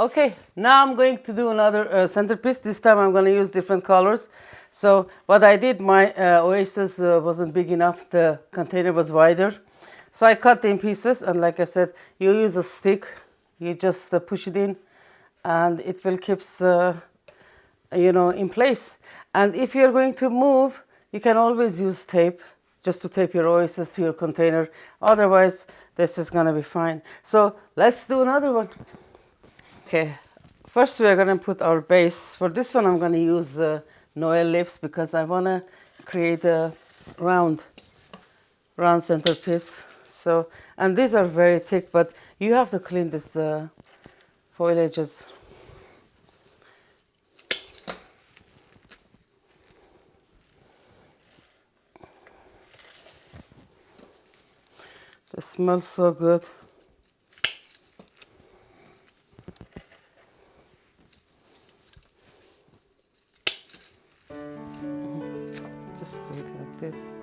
Okay, now I'm going to do another centerpiece. This time I'm going to use different colors. So what I did, my oasis wasn't big enough. The container was wider. So I cut in pieces, and like I said, you use a stick. You just push it in, and it will keep in place. And if you're going to move, you can always use tape just to tape your oasis to your container. Otherwise, this is going to be fine. So let's do another one. Okay, first we are going to put our base. For this one, I'm going to use Noel leaves because I want to create a round centerpiece. So, and these are very thick, but you have to clean this foliages. It smells so good. Just do it like this.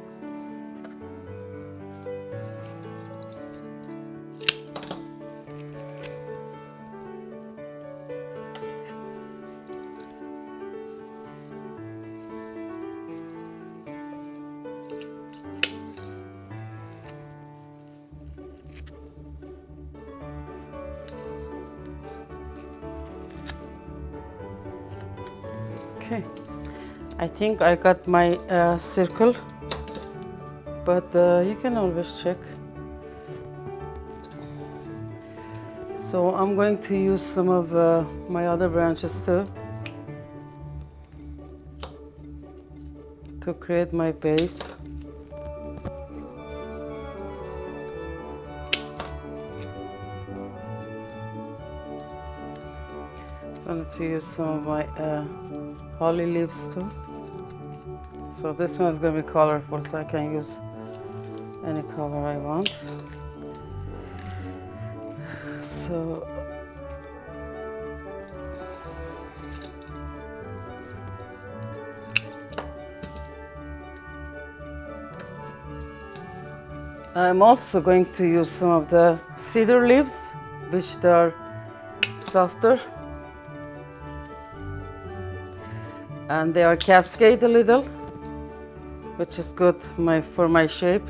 Okay, I think I got my circle, but you can always check. So I'm going to use some of my other branches too to create my base. I'm going to use some of my holly leaves too. So this one is going to be colorful, so I can use any color I want. So I'm also going to use some of the cedar leaves, which they are softer. And they are cascade a little, which is good for my shape.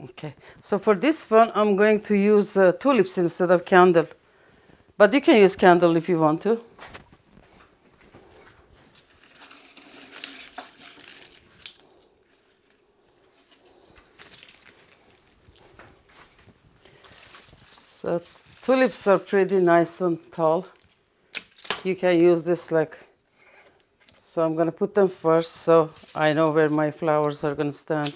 Okay, so for this one, I'm going to use tulips instead of candle. But you can use candle if you want to. So tulips are pretty nice and tall. You can use this so I'm going to put them first so I know where my flowers are going to stand.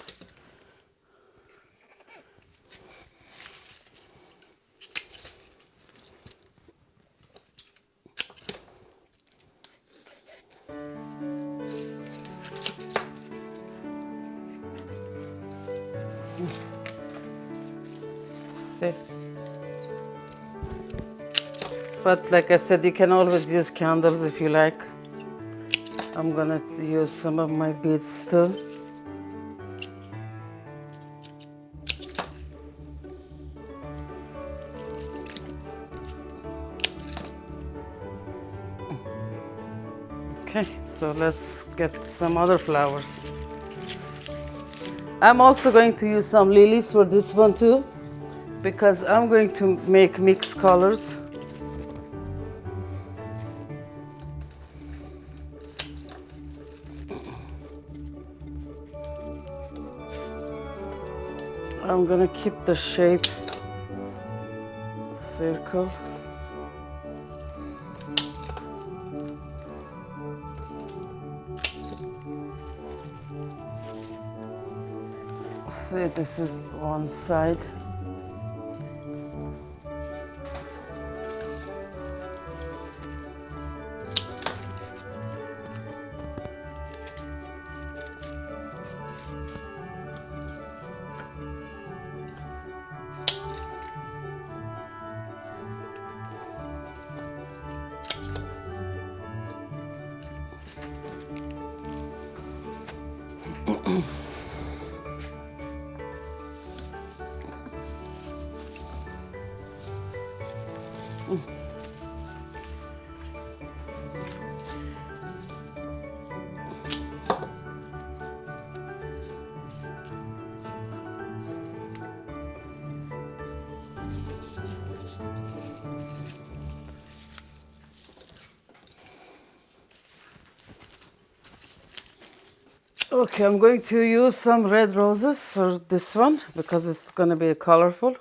See. But like I said, you can always use candles if you like. I'm gonna use some of my beads too. Okay, so let's get some other flowers. I'm also going to use some lilies for this one too, because I'm going to make mixed colors. I'm gonna keep the shape circle. See, this is one side. Okay, I'm going to use some red roses, or this one, because it's going to be colorful.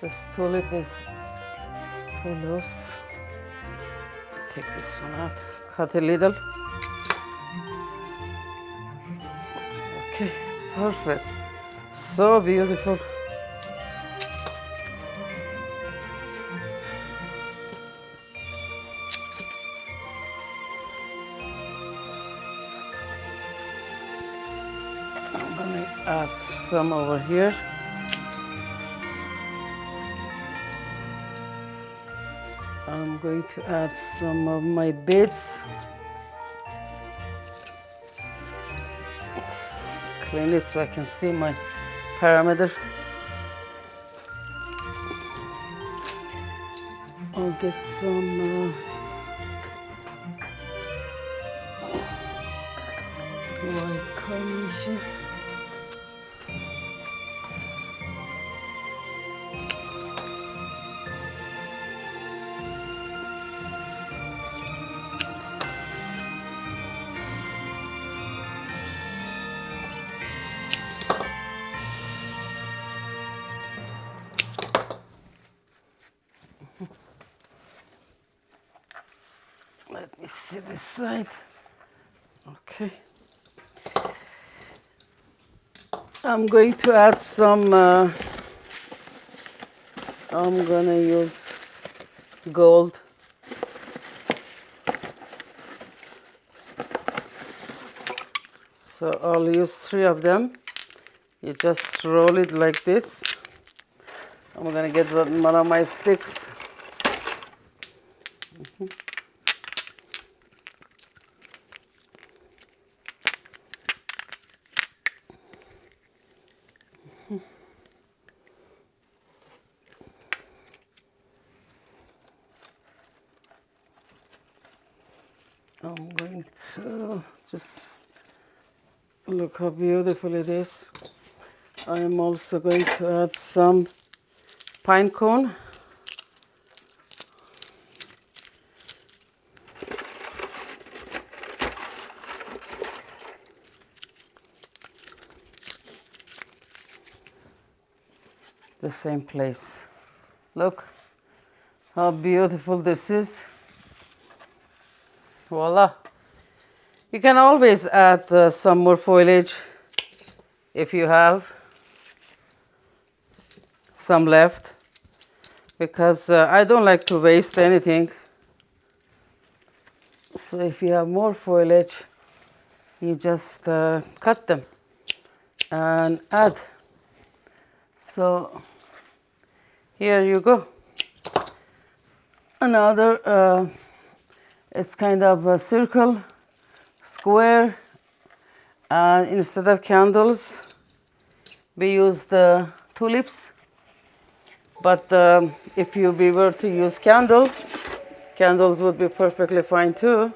This tulip is too loose. Take this one out, cut a little. Okay, perfect. So beautiful. I'm gonna add some over here. I'm going to add some of my beads. Let's clean it so I can see my parameter. I'll get some white carnations. Let me see this side. Okay. I'm going to add some, I'm gonna use gold. So I'll use 3 of them. You just roll it like this. I'm gonna get one of my sticks. I'm going to just look how beautiful it is. I'm also going to add some pine cone. The same place. Look how beautiful this is. Voila. You can always add some more foliage if you have some left, because I don't like to waste anything. So if you have more foliage, you just cut them and add. So here you go. Another, it's kind of a circle, square, and instead of candles, we use the tulips. But if you were to use candles would be perfectly fine too.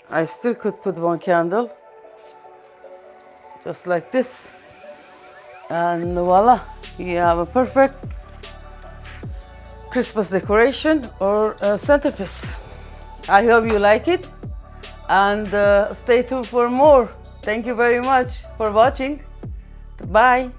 I still could put 1 candle, just like this. And voila, you have a perfect Christmas decoration or centerpiece. I hope you like it, and stay tuned for more. Thank you very much for watching. Bye.